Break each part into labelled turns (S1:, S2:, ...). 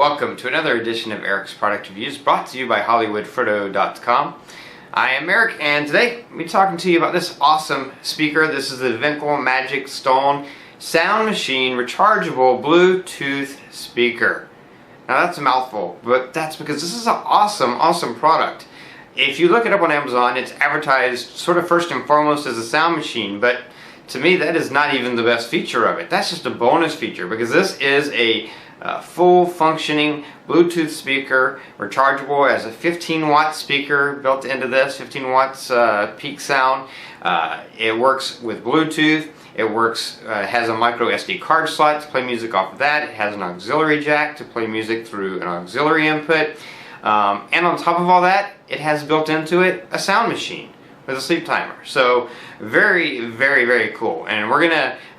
S1: welcome to another edition of Eric's Product Reviews, brought to you by hollywoodfrodo.com. I am Eric, and today I'll be talking to you about this awesome speaker. This is the Vinkel Magic Stone Sound Machine Rechargeable Bluetooth Speaker. Now that's a mouthful, but that's because this is an awesome product. If you look it up on Amazon, it's advertised sort of first and foremost as a sound machine, but to me that is not even the best feature of it. That's just a bonus feature, because this is a full functioning Bluetooth speaker, rechargeable as a 15-watt speaker built into this, 15 watts peak sound. It works with Bluetooth. It works, has a MicroSD card slot to play music off of that. It has an auxiliary jack to play music through an auxiliary input. And on top of all that, it has built into it a sound machine with a sleep timer. So very cool. And I'm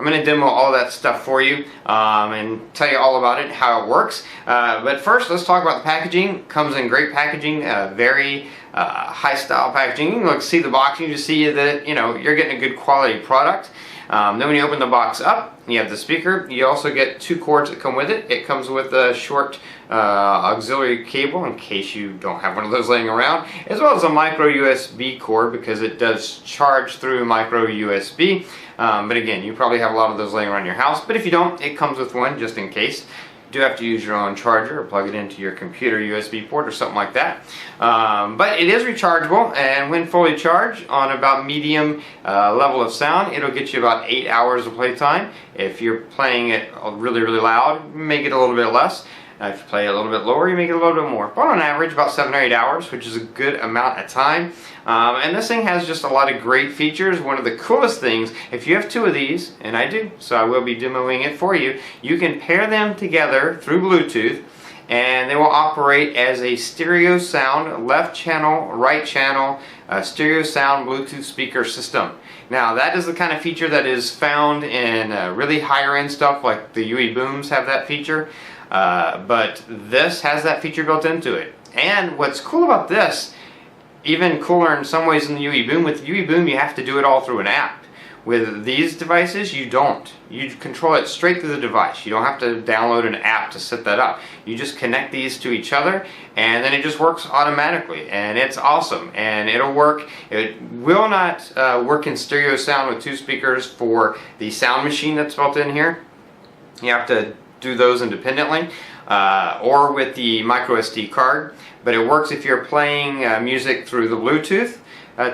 S1: gonna demo all that stuff for you and tell you all about it, how it works. But first, let's talk about the packaging. It comes in great packaging, very high style packaging. You can see the box, you just see that you're getting a good quality product. Then when you open the box up, you have the speaker. You also get two cords that come with it. It comes with a short auxiliary cable in case you don't have one of those laying around, as well as a micro USB cord because it does charge through micro USB. But again, you probably have a lot of those laying around your house, but if you don't, it comes with one just in case. You do have to use your own charger or plug it into your computer USB port or something like that. But it is rechargeable, and when fully charged on about medium level of sound, it'll get you about 8 hours of playtime. If you're playing it really loud, make it a little bit less. If you play it a little bit lower, you make it a little bit more. But on average, about 7 or 8 hours, which is a good amount of time. And this thing has just a lot of great features. One of the coolest things, if you have two of these, and I do, so I will be demoing it for you, you can pair them together through Bluetooth, and they will operate as a stereo sound, left channel, right channel, stereo sound Bluetooth speaker system. Now that is the kind of feature that is found in really higher end stuff, like the UE Booms have that feature. But this has that feature built into it. And what's cool about this, even cooler in some ways than the UE Boom, with UE Boom you have to do it all through an app. With these devices you don't. You control it straight through the device. You don't have to download an app to set that up. You just connect these to each other and then it just works automatically, and it's awesome. And it'll work. It will not work in stereo sound with two speakers for the sound machine that's built in here. You have to do those independently, or with the microSD card, but it works if you're playing music through the Bluetooth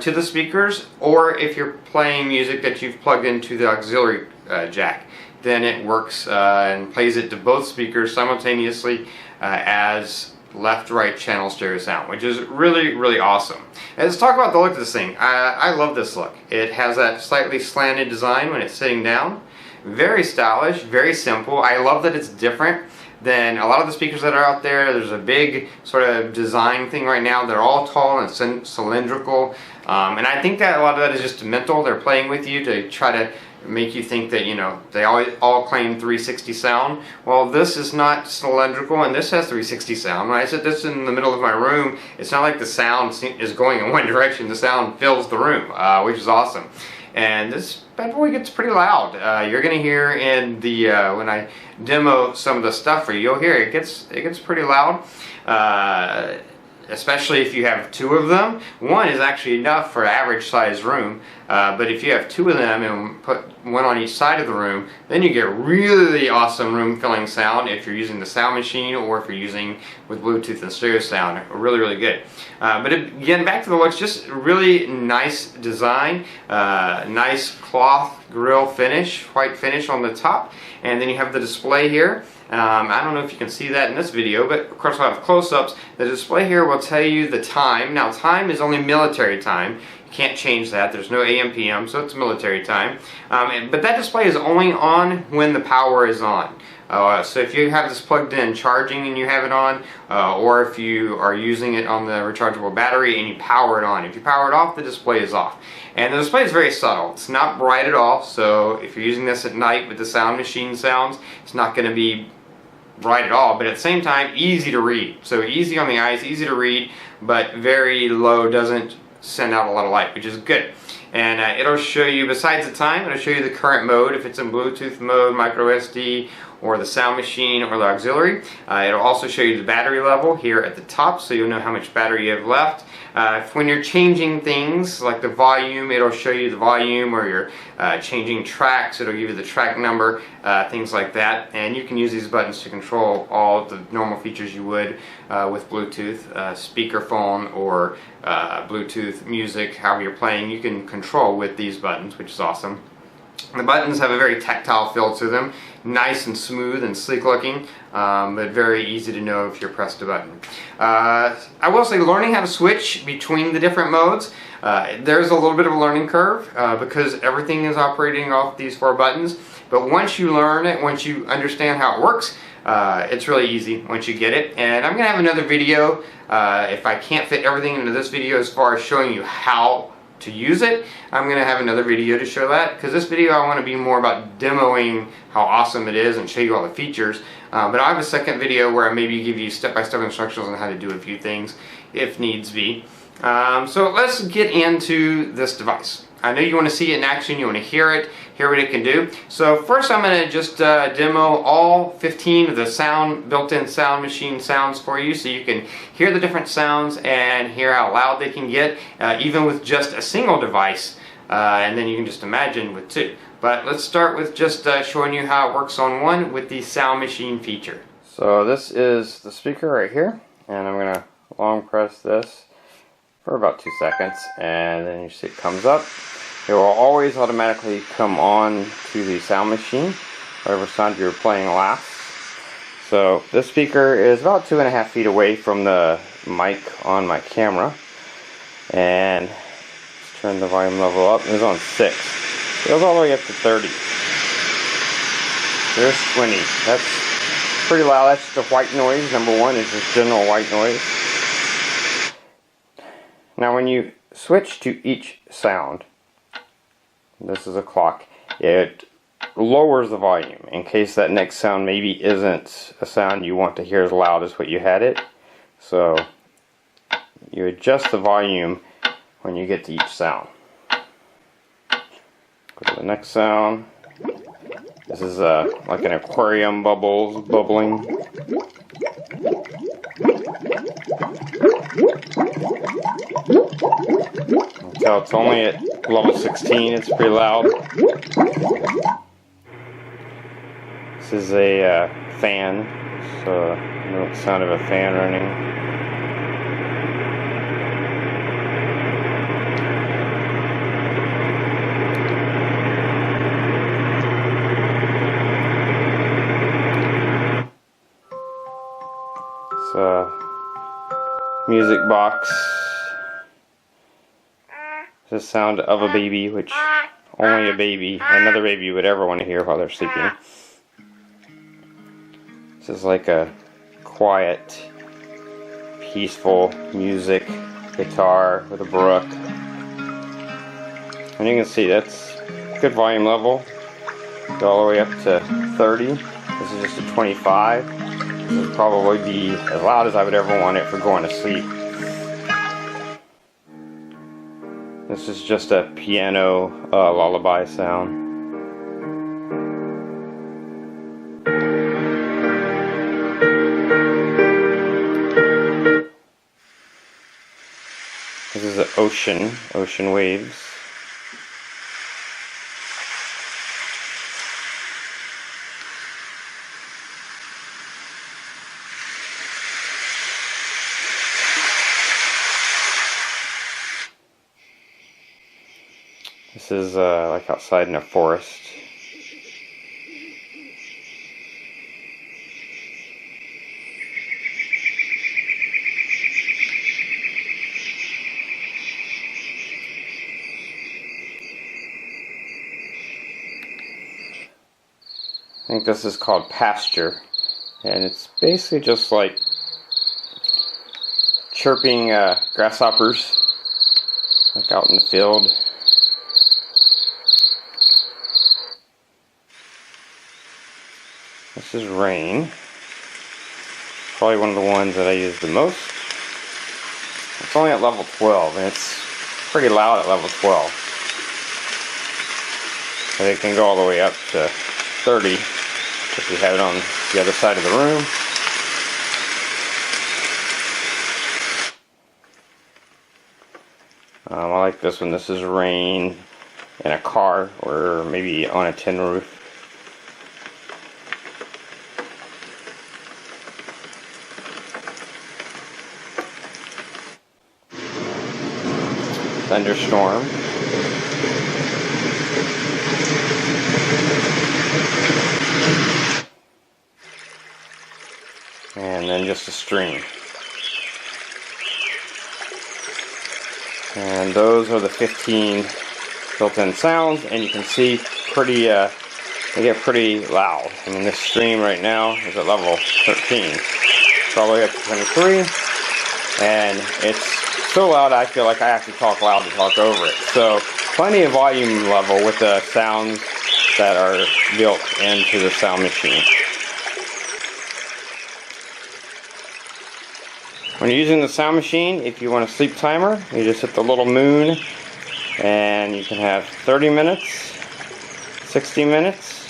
S1: to the speakers, or if you're playing music that you've plugged into the auxiliary jack. Then it works and plays it to both speakers simultaneously as left-right channel stereo sound, which is really awesome. And let's talk about the look of this thing. I love this look. It has that slightly slanted design when it's sitting down. Very stylish, very simple. I love that it's different than a lot of the speakers that are out there. There's a big sort of design thing right now. They're all tall and cylindrical, and I think that a lot of that is just mental. They're playing with you to try to make you think that they all claim 360 sound. Well, this is not cylindrical, and this has 360 sound. When I set this in the middle of my room, it's not like the sound is going in one direction. The sound fills the room, which is awesome. And this bad boy gets pretty loud. You're gonna hear in the when I demo some of the stuff for you, you'll hear it gets pretty loud. Especially if you have two of them. One is actually enough for an average size room, but if you have two of them and put one on each side of the room, then you get really awesome room filling sound if you're using the sound machine, or if you're using with Bluetooth and stereo sound. Really good. But again, back to the looks, just really nice design, nice cloth grill finish, white finish on the top, and then you have the display here. I don't know if you can see that in this video, but of course I'll have close-ups. The display here will tell you the time. Now time is only military time. You can't change that. There's no AM, PM, so it's military time. But that display is only on when the power is on. So if you have this plugged in charging and you have it on, or if you are using it on the rechargeable battery and you power it on. If you power it off, the display is off. And the display is very subtle. It's not bright at all, so if you're using this at night with the sound machine sounds, it's not going to be bright at all, but at the same time easy to read. So easy on the eyes, easy to read, but very low, doesn't send out a lot of light, which is good. And it'll show you, besides the time, it'll show you the current mode, if it's in Bluetooth mode, microSD, or the sound machine or the auxiliary. It'll also show you the battery level here at the top, so you'll know how much battery you have left. When you're changing things like the volume, it'll show you the volume, or you're changing tracks, it'll give you the track number, things like that. And you can use these buttons to control all the normal features you would with Bluetooth, speakerphone, or Bluetooth music, however you're playing, you can control with these buttons, which is awesome. The buttons have a very tactile feel to them, nice and smooth and sleek looking, but very easy to know if you're pressed a button. I will say, learning how to switch between the different modes, there's a little bit of a learning curve because everything is operating off these 4 buttons, but once you learn it, once you understand how it works, it's really easy once you get it. And I'm going to have another video, if I can't fit everything into this video as far as showing you how to use it, I'm going to have another video to show that, because this video I want to be more about demoing how awesome it is and show you all the features, but I have a second video where I maybe give you step-by-step instructions on how to do a few things if needs be. So let's get into this device. I know you want to see it in action, you want to hear what it can do. So first I'm going to just demo all 15 of the built-in sound machine sounds for you, so you can hear the different sounds and hear how loud they can get, even with just a single device, and then you can just imagine with 2. But let's start with just showing you how it works on one with the sound machine feature. So this is the speaker right here, and I'm going to long press this for about 2 seconds, and then you see it comes up. It will always automatically come on to the sound machine, whatever sound you're playing last. So this speaker is about 2.5 feet away from the mic on my camera, and let's turn the volume level up. It's on 6. It goes all the way up to 30. There's 20. That's pretty loud. That's the white noise. Number 1 is just general white noise. Now when you switch to each sound, this is a clock, it lowers the volume in case that next sound maybe isn't a sound you want to hear as loud as what you had it. So you adjust the volume when you get to each sound. Go to the next sound. This is like an aquarium bubbling. So it's only at level 16, it's pretty loud. This is a fan, so you know the sound of a fan running. It's a music box. The sound of a baby, which only another baby would ever want to hear while they're sleeping. This is like a quiet, peaceful music guitar with a brook. And you can see that's good volume level. Go all the way up to 30. This is just a 25. This would probably be as loud as I would ever want it for going to sleep. This is just a piano lullaby sound. This is the ocean waves. This is like outside in a forest. I think this is called pasture, and it's basically just like chirping grasshoppers, like out in the field. This is rain. Probably one of the ones that I use the most. It's only at level 12, and it's pretty loud at level 12. But it can go all the way up to 30. if you have it on the other side of the room. I like this one. This is rain in a car or maybe on a tin roof. Thunderstorm. And then just a stream. And those are the 15 built-in sounds, and you can see they get pretty loud. I mean, this stream right now is at level 13. It's all the way up to 23, and it's so loud I feel like I have to talk loud to talk over it. So plenty of volume level with the sounds that are built into the sound machine. When you're using the sound machine, if you want a sleep timer, you just hit the little moon and you can have 30 minutes, 60 minutes,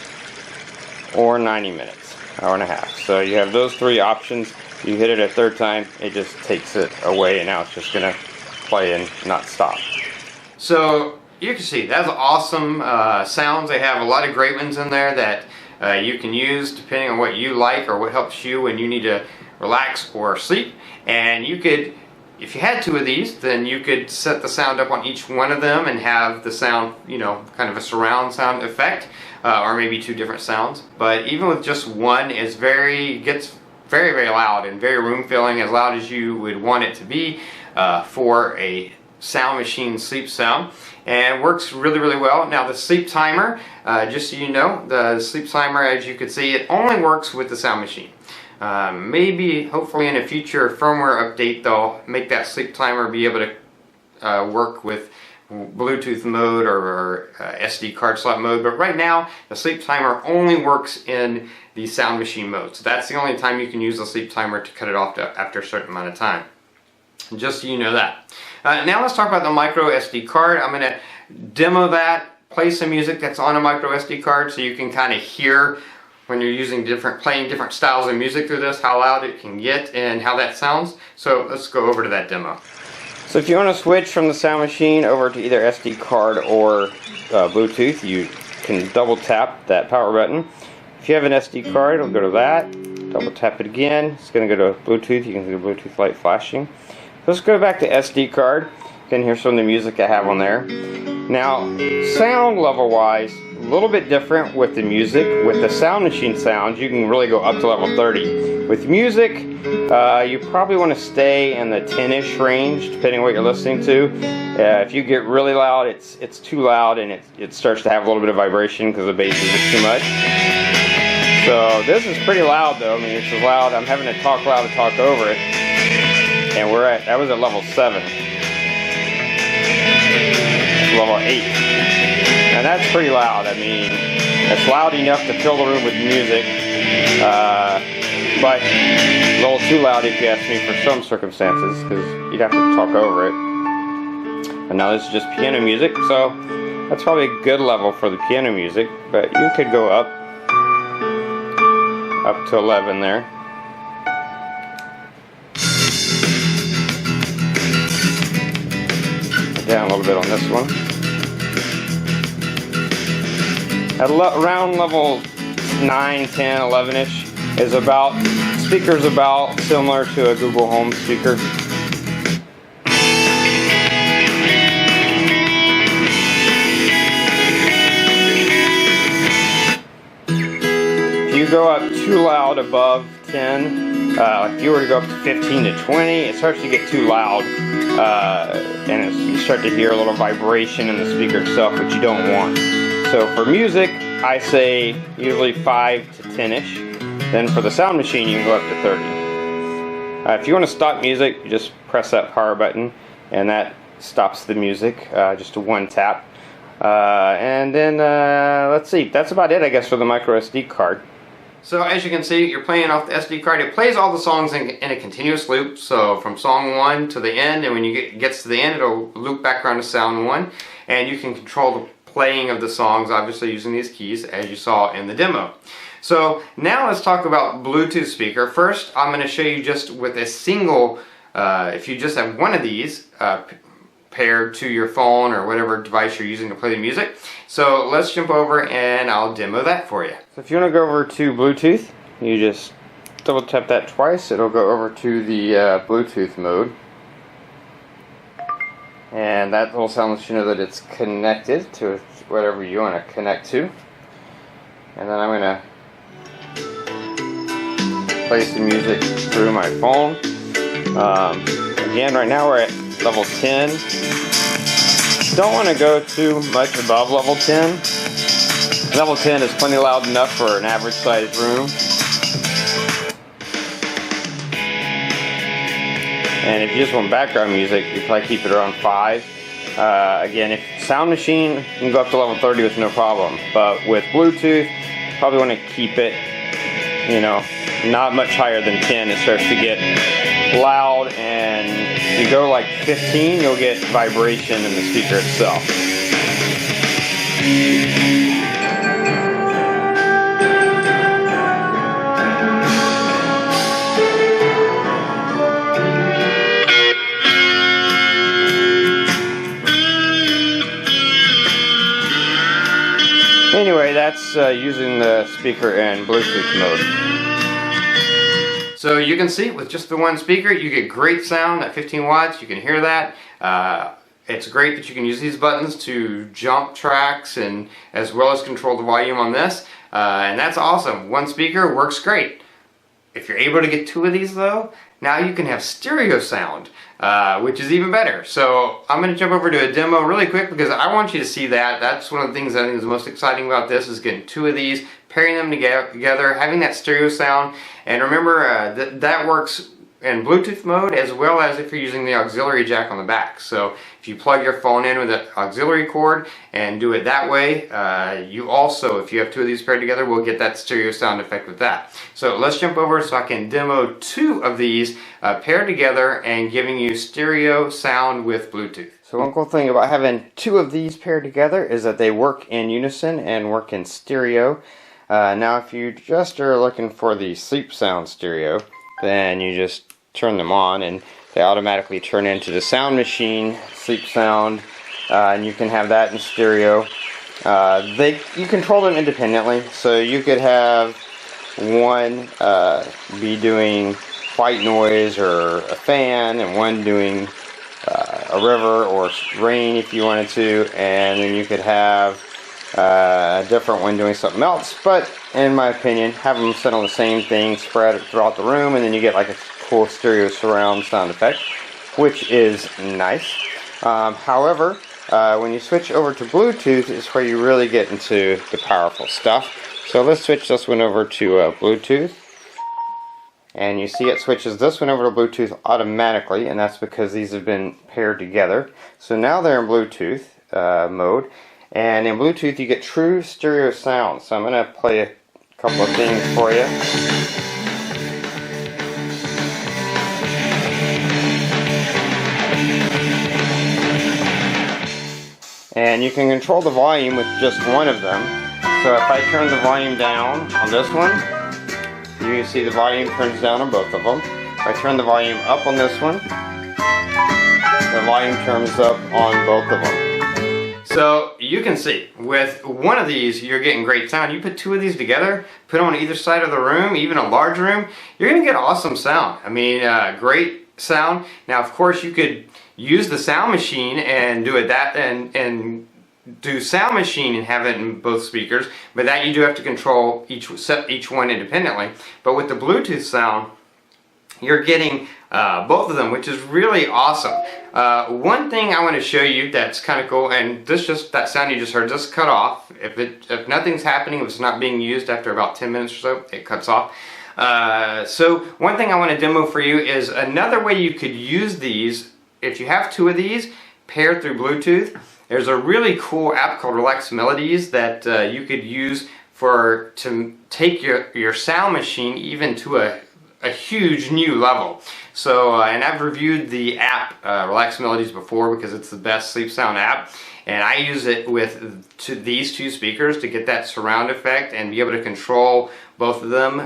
S1: or 90 minutes, hour and a half. So you have those three options. You hit it a third time, it just takes it away, and now it's just going to play and not stop. So you can see that's awesome sounds. They have a lot of great ones in there that you can use depending on what you like or what helps you when you need to relax or sleep. And you could, if you had two of these, then you could set the sound up on each one of them and have the sound, you know, kind of a surround sound effect, or maybe two different sounds. But even with just one, gets very, very loud and very room filling, as loud as you would want it to be for a sound machine sleep sound, and works really, really well. Now the sleep timer, just so you know, the sleep timer, as you can see, it only works with the sound machine. Maybe, hopefully in a future firmware update, they'll make that sleep timer be able to work with Bluetooth mode or SD card slot mode, but right now the sleep timer only works in the sound machine mode. So that's the only time you can use the sleep timer to cut it off after a certain amount of time. Just so you know that. Now let's talk about the MicroSD card. I'm going to demo that, play some music that's on a MicroSD card so you can kind of hear when you're playing different styles of music through this, how loud it can get and how that sounds. So let's go over to that demo. So if you want to switch from the sound machine over to either SD card or Bluetooth, you can double tap that power button. If you have an SD card, it'll go to that. Double tap it again. It's going to go to Bluetooth. You can see the Bluetooth light flashing. Let's go back to SD card. You can hear some of the music I have on there. Now, sound level wise, a little bit different with the music. With the sound machine sounds, you can really go up to level 30. With music, you probably want to stay in the 10-ish range, depending on what you're listening to. If you get really loud, it's too loud, and it starts to have a little bit of vibration because the bass is just too much. So this is pretty loud, though. I mean, it's as loud. I'm having to talk loud to talk over it, and that was at level 7. Level 8. And that's pretty loud. I mean, it's loud enough to fill the room with music, but a little too loud if you ask me for some circumstances, because you'd have to talk over it. And now this is just piano music, so that's probably a good level for the piano music, but you could go up to 11 there. Down a little bit on this one. At around level 9, 10, 11-ish is about, speaker's about similar to a Google Home speaker. If you go up too loud above 10, like if you were to go up to 15 to 20, it starts to get too loud, and you start to hear a little vibration in the speaker itself, which you don't want. So for music, I say usually 5 to 10-ish. Then for the sound machine, you can go up to 30. If you want to stop music, you just press that power button, and that stops the music, just a one tap. And then, let's see, that's about it, I guess, for the microSD card. So as you can see, you're playing off the SD card. It plays all the songs in a continuous loop, so from song 1 to the end, and when you gets to the end, it'll loop back around to sound 1, and you can control the playing of the songs, obviously using these keys, as you saw in the demo. So now let's talk about Bluetooth speaker. First, I'm going to show you just with a single, if you just have one of these paired to your phone or whatever device you're using to play the music. So let's jump over and I'll demo that for you. So if you want to go over to Bluetooth, you just double tap that twice. It'll go over to the Bluetooth mode. And that will sound let you know that it's connected to whatever you want to connect to. And then I'm going to place the music through my phone. Again, right now we're at level 10. Don't want to go too much above level 10. Level 10 is plenty loud enough for an average sized room. And if you just want background music, you probably keep it around 5. Again, if Sound Machine, you can go up to level 30 with no problem. But with Bluetooth, probably want to keep it, you know, not much higher than 10. It starts to get loud, and if you go like 15, you'll get vibration in the speaker itself. Anyway, that's using the speaker in Bluetooth mode. So you can see with just the one speaker, you get great sound at 15 watts. You can hear that. It's great that you can use these buttons to jump tracks and as well as control the volume on this. And that's awesome. One speaker works great. If you're able to get 2 of these though, now you can have stereo sound, which is even better. So I'm going to jump over to a demo really quick because I want you to see that. That's one of the things I think is most exciting about this, is getting 2 of these, pairing them together, having that stereo sound. And remember, that works in Bluetooth mode as well as if you're using the auxiliary jack on the back. So if you plug your phone in with an auxiliary cord and do it that way, you also, if you have 2 of these paired together, will get that stereo sound effect with that. So let's jump over so I can demo 2 of these paired together and giving you stereo sound with Bluetooth. So one cool thing about having 2 of these paired together is that they work in unison and work in stereo. Now if you just are looking for the sleep sound stereo, then you just turn them on and they automatically turn into the Sound Machine sleep sound, and you can have that in stereo. You control them independently, so you could have one be doing white noise or a fan, and one doing a river or rain if you wanted to, and then you could have a different one doing something else. But in my opinion, have them set on the same thing, spread it throughout the room, and then you get like a cool stereo surround sound effect, which is nice. However, when you switch over to Bluetooth is where you really get into the powerful stuff. So let's switch this one over to Bluetooth. And you see it switches this one over to Bluetooth automatically, and that's because these have been paired together. So now they're in Bluetooth mode. And in Bluetooth you get true stereo sound. So I'm going to play a couple of things for you. And you can control the volume with just one of them. So if I turn the volume down on this one, you can see the volume turns down on both of them. If I turn the volume up on this one, the volume turns up on both of them. So you can see with one of these you're getting great sound. You put 2 of these together, put them on either side of the room, even a large room, you're going to get awesome sound. I mean, great sound. Now of course you could use the Sound Machine and do it and do Sound Machine and have it in both speakers, but that you do have to control each one independently. But with the Bluetooth sound, you're getting both of them, which is really awesome. One thing I want to show you that's kind of cool, and that sound you just heard just cut off. If nothing's happening, if it's not being used after about 10 minutes or so, it cuts off. So one thing I want to demo for you is another way you could use these. If you have 2 of these paired through Bluetooth, there's a really cool app called Melodies that you could use to take your Sound Machine even to a huge new level. So, and I've reviewed the app Melodies before because it's the best sleep sound app. and I use it with these two speakers to get that surround effect and be able to control both of them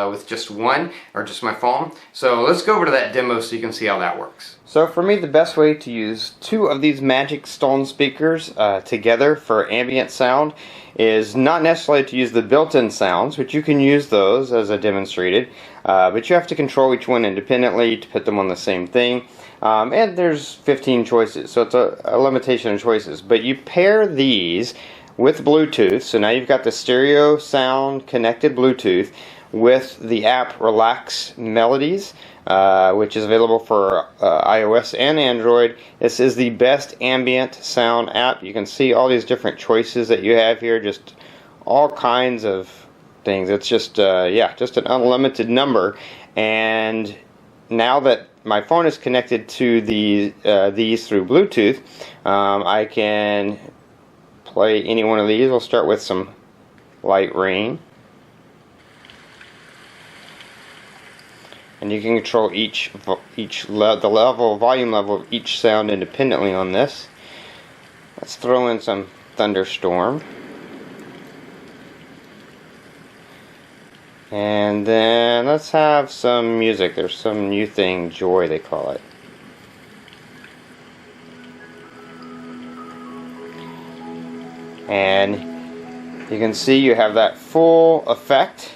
S1: with just one, or just my phone. So let's go over to that demo so you can see how that works. So for me, the best way to use two of these Magic Stone speakers together for ambient sound is not necessarily to use the built-in sounds, which you can use those as I demonstrated, but you have to control each one independently to put them on the same thing. And there's 15 choices, so it's a limitation of choices. But you pair these with Bluetooth, so now you've got the stereo sound connected Bluetooth with the app Relax Melodies, which is available for iOS and Android. This is the best ambient sound app. You can see all these different choices that you have here, just all kinds of things. It's just yeah, just an unlimited number. And now that my phone is connected to these through Bluetooth, I can play any one of these. We'll start with some light rain. And you can control the volume level of each sound independently on this. Let's throw in some Thunderstorm. And then let's have some music. There's some new thing, Joy they call it. And you can see you have that full effect.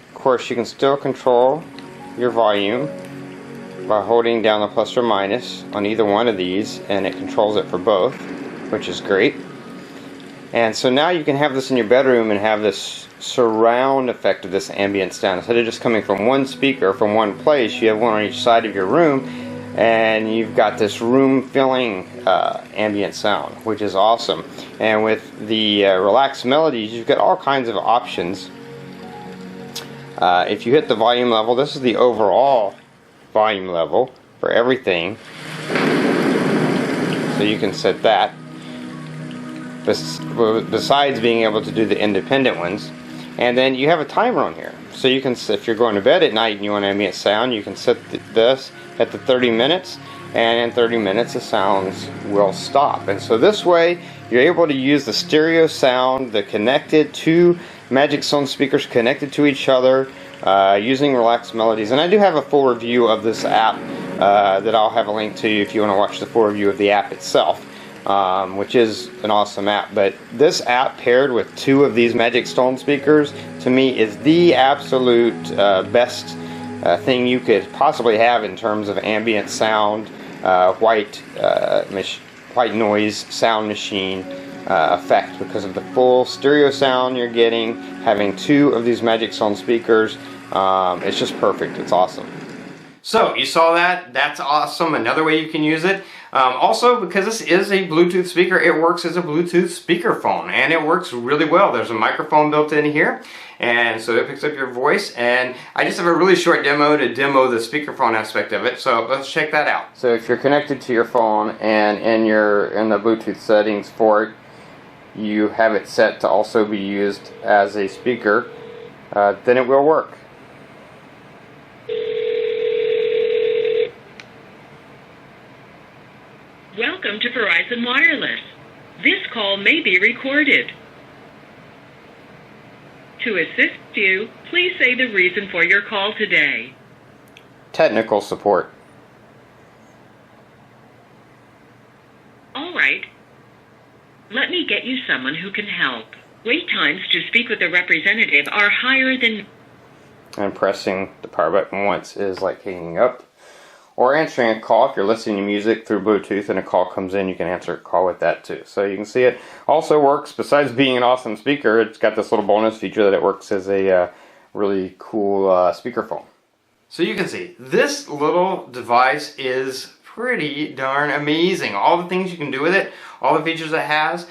S1: Of course, you can still control your volume by holding down the plus or minus on either one of these, and it controls it for both, which is great. And so now you can have this in your bedroom and have this surround effect of this ambient sound. Instead of just coming from one speaker from one place, you have one on each side of your room, and you've got this room filling ambient sound, which is awesome. And with the Relax Melodies, you've got all kinds of options. If you hit the volume level, this is the overall volume level for everything, so you can set that, besides being able to do the independent ones. And then you have a timer on here, so you can, if you're going to bed at night and you want ambient sound, you can set this at the 30 minutes, and in 30 minutes the sounds will stop. And so this way you're able to use the stereo sound, the connected two Magic Stone speakers connected to each other, using Relax Melodies. And I do have a full review of this app that I'll have a link to if you want to watch the full review of the app itself, which is an awesome app. But this app paired with two of these Magic Stone speakers, to me, is the absolute best thing you could possibly have in terms of ambient sound, white noise sound machine effect, because of the full stereo sound you're getting. Having two of these Magic Stone speakers, it's just perfect. It's awesome. So you saw that. That's awesome. Another way you can use it. Also, because this is a Bluetooth speaker, it works as a Bluetooth speakerphone, and it works really well. There's a microphone built in here, and so it picks up your voice. And I just have a really short demo to demo the speakerphone aspect of it, so let's check that out. So if you're connected to your phone and in the Bluetooth settings for it, you have it set to also be used as a speaker, then it will work.
S2: Welcome to Verizon Wireless. This call may be recorded. To assist you, please say the reason for your call today.
S1: Technical support.
S2: All right. Let me get you someone who can help. Wait times to speak with a representative are higher than...
S1: And pressing the power button once is like hanging up. Or answering a call. If you're listening to music through Bluetooth and a call comes in, you can answer a call with that too. So you can see it also works, besides being an awesome speaker, it's got this little bonus feature that it works as a really cool speakerphone. So you can see, this little device is pretty darn amazing. All the things you can do with it, all the features it has.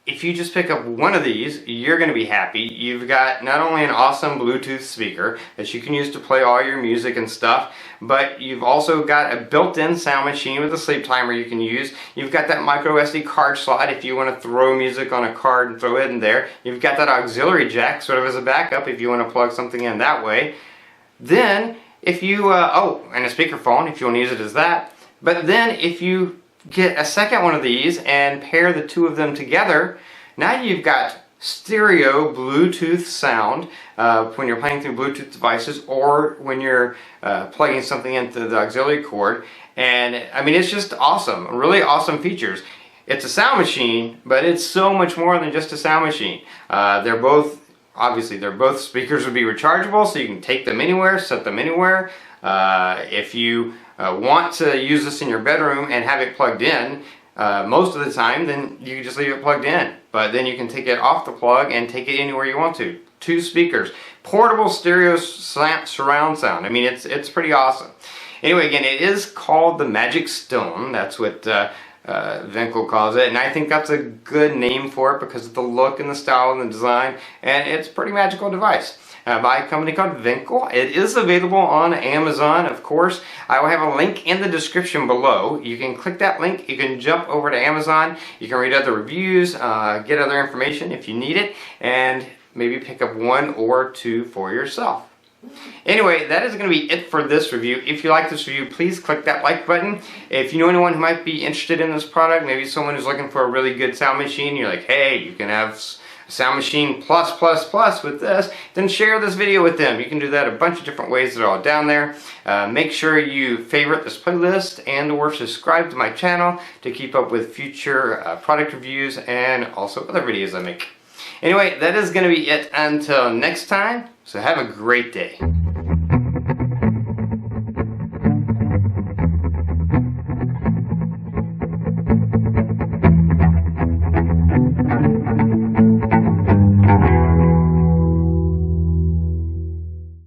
S1: If you just pick up one of these, you're going to be happy. You've got not only an awesome Bluetooth speaker that you can use to play all your music and stuff, but you've also got a built-in sound machine with a sleep timer you can use. You've got that MicroSD card slot if you want to throw music on a card and throw it in there. You've got that auxiliary jack sort of as a backup if you want to plug something in that way. Then, if you, and a speakerphone if you want to use it as that. But then if you get a second one of these and pair the two of them together, now you've got stereo Bluetooth sound when you're playing through Bluetooth devices or when you're plugging something into the auxiliary cord. And I mean, it's just awesome, really awesome features. It's a sound machine, but it's so much more than just a sound machine. They're both speakers would be rechargeable, so you can take them anywhere, set them anywhere. If you want to use this in your bedroom and have it plugged in, most of the time, then you can just leave it plugged in. But then you can take it off the plug and take it anywhere you want to. 2 speakers, portable stereo surround sound. I mean, it's pretty awesome. Anyway, again, it is called the Magic Stone. That's what Vinkel calls it, and I think that's a good name for it because of the look and the style and the design, and it's a pretty magical device. By a company called Vinkel. It is available on Amazon, of course. I will have a link in the description below. You can click that link, you can jump over to Amazon, you can read other reviews, get other information if you need it, and maybe pick up 1 or 2 for yourself. Anyway, that is going to be it for this review. If you like this review, please click that like button. If you know anyone who might be interested in this product, maybe someone who's looking for a really good sound machine, you're like, hey, you can have sound machine plus with this, then share this video with them. You can do that a bunch of different ways. They're all down there. Make sure you favorite this playlist and or subscribe to my channel to keep up with future product reviews and also other videos I make. Anyway, that is going to be it until next time, so have a great day.